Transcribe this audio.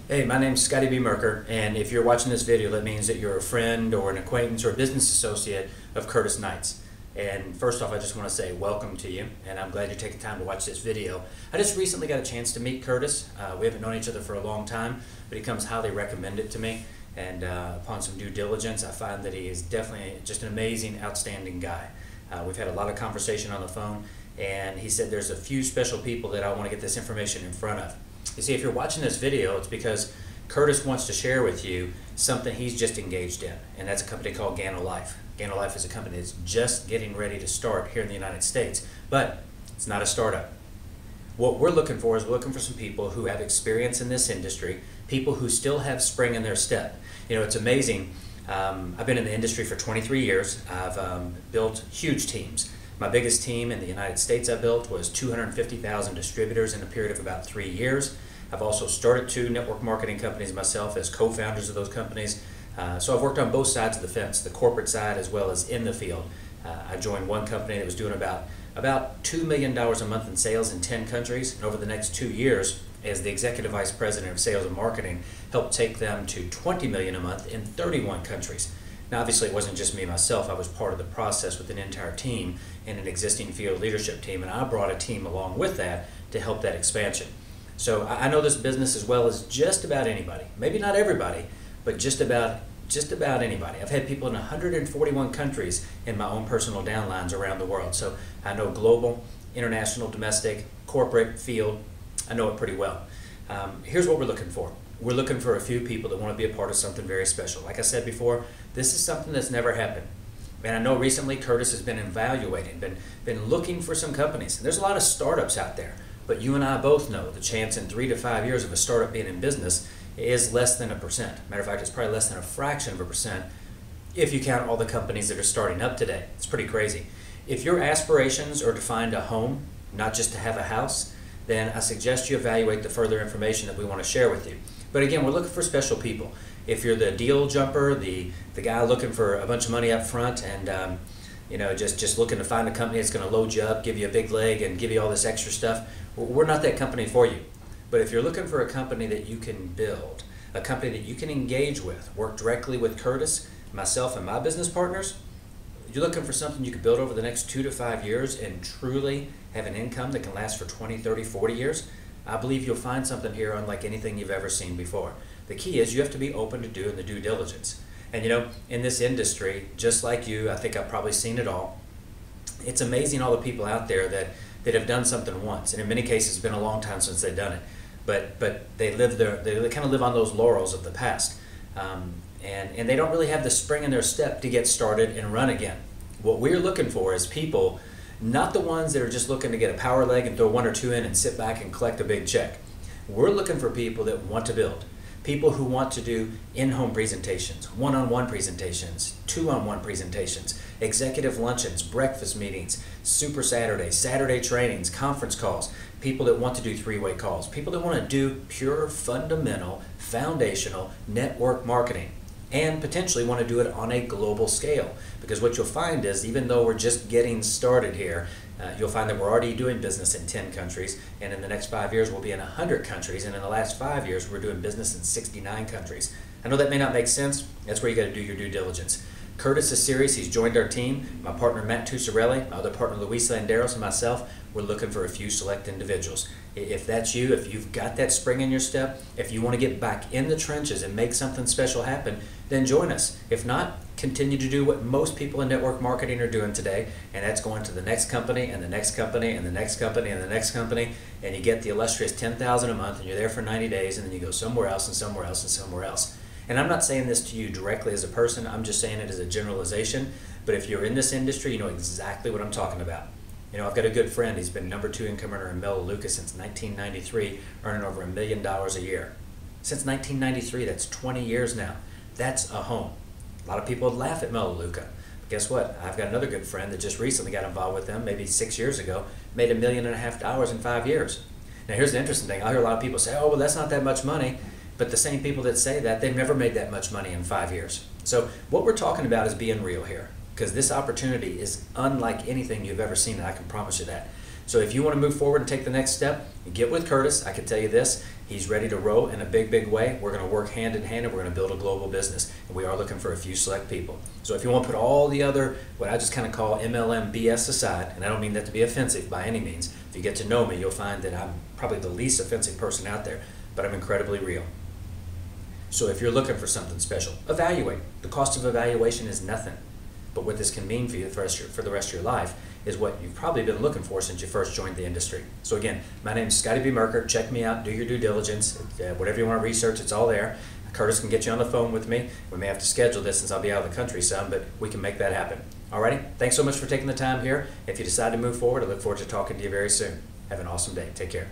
Hey, my name's ScottyB Merker, and if you're watching this video, that means that you're a friend or an acquaintance or a business associate of Curtis Knight's. And first off, I just want to say welcome to you, and I'm glad you're taking time to watch this video. I just recently got a chance to meet Curtis. We haven't known each other for a long time, but he comes highly recommended to me. And upon some due diligence, I find that he is definitely just an amazing, outstanding guy. We've had a lot of conversation on the phone, and he said there's a few special people that I want to get this information in front of. You see, if you're watching this video, it's because Curtis wants to share with you something he's just engaged in, and that's a company called Gano Life. Gano Life is a company that's just getting ready to start here in the United States, but it's not a startup. What we're looking for is we're looking for some people who have experience in this industry, people who still have spring in their step. You know, it's amazing. I've been in the industry for 23 years. I've built huge teams. My biggest team in the United States I built was 250,000 distributors in a period of about 3 years. I've also started 2 network marketing companies myself as co-founders of those companies. So I've worked on both sides of the fence, the corporate side as well as in the field. I joined one company that was doing about $2 million a month in sales in 10 countries. And over the next 2 years, as the Executive Vice President of Sales and Marketing, helped take them to $20 million a month in 31 countries. Now, obviously, it wasn't just me myself. I was part of the process with an entire team and an existing field leadership team, and I brought a team along with that to help that expansion. So I know this business as well as just about anybody. Maybe not everybody, but just about anybody. I've had people in 141 countries in my own personal downlines around the world. So I know global, international, domestic, corporate, field. I know it pretty well. Here's what we're looking for. We're looking for a few people that want to be a part of something very special. Like I said before, this is something that's never happened. And I know recently Curtis has been evaluating, been looking for some companies. And there's a lot of startups out there, but you and I both know the chance in 3 to 5 years of a startup being in business is less than 1%. Matter of fact, it's probably less than a fraction of a percent if you count all the companies that are starting up today. It's pretty crazy. If your aspirations are to find a home, not just to have a house, then I suggest you evaluate the further information that we want to share with you. But again, we're looking for special people. If you're the deal jumper, the guy looking for a bunch of money up front and you know, just looking to find a company that's going to load you up, give you a big leg, and give you all this extra stuff, we're not that company for you. But if you're looking for a company that you can build, a company that you can engage with, work directly with Curtis, myself, and my business partners, you're looking for something you can build over the next 2 to 5 years and truly have an income that can last for 20, 30, 40 years, I believe you'll find something here unlike anything you've ever seen before. The key is you have to be open to doing the due diligence. And you know, in this industry, just like you, I think I've probably seen it all. It's amazing all the people out there that have done something once, and in many cases it's been a long time since they've done it. But they kind of live on those laurels of the past, and they don't really have the spring in their step to get started and run again. What we're looking for is people, not the ones that are just looking to get a power leg and throw 1 or 2 in and sit back and collect a big check. We're looking for people that want to build, people who want to do in-home presentations, one-on-one presentations, 2-on-1 presentations, executive luncheons, breakfast meetings, super Saturdays, Saturday trainings, conference calls, people that want to do 3-way calls, people that want to do pure, fundamental, foundational network marketing, and potentially want to do it on a global scale. Because what you'll find is, even though we're just getting started here, you'll find that we're already doing business in 10 countries, and in the next 5 years we'll be in 100 countries, and in the last 5 years we're doing business in 69 countries. I know that may not make sense. That's where you got to do your due diligence. Curtis is serious. He's joined our team. My partner Matt Tussarelli, my other partner Luis Landeros, and myself, we're looking for a few select individuals. If that's you, if you've got that spring in your step, if you want to get back in the trenches and make something special happen, then join us. If not, continue to do what most people in network marketing are doing today, and that's going to the next company and the next company and the next company and the next company, and you get the illustrious $10,000 a month, and you're there for 90 days, and then you go somewhere else and somewhere else and somewhere else. And I'm not saying this to you directly as a person, I'm just saying it as a generalization, but if you're in this industry, you know exactly what I'm talking about. You know, I've got a good friend, he's been #2 income earner in Melaleuca since 1993, earning over $1 million a year. Since 1993, that's 20 years now. That's a home. A lot of people would laugh at Melaleuca. But guess what? I've got another good friend that just recently got involved with them, maybe 6 years ago, made $1.5 million in 5 years. Now here's the interesting thing. I hear a lot of people say, oh, well, that's not that much money. But the same people that say that, they've never made that much money in 5 years. So what we're talking about is being real here, because this opportunity is unlike anything you've ever seen, and I can promise you that. So if you want to move forward and take the next step, get with Curtis. I can tell you this, he's ready to row in a big, big way. We're going to work hand in hand and we're going to build a global business. And we are looking for a few select people. So if you want to put all the other, what I just kind of call MLM BS aside, and I don't mean that to be offensive by any means, if you get to know me, you'll find that I'm probably the least offensive person out there, but I'm incredibly real. So if you're looking for something special, evaluate. The cost of evaluation is nothing. But what this can mean for you for the rest of your life is what you've probably been looking for since you first joined the industry. So again, my name is ScottyB Merker. Check me out. Do your due diligence. Whatever you want to research, it's all there. Curtis can get you on the phone with me. We may have to schedule this since I'll be out of the country some, but we can make that happen. Alrighty? Thanks so much for taking the time here. If you decide to move forward, I look forward to talking to you very soon. Have an awesome day. Take care.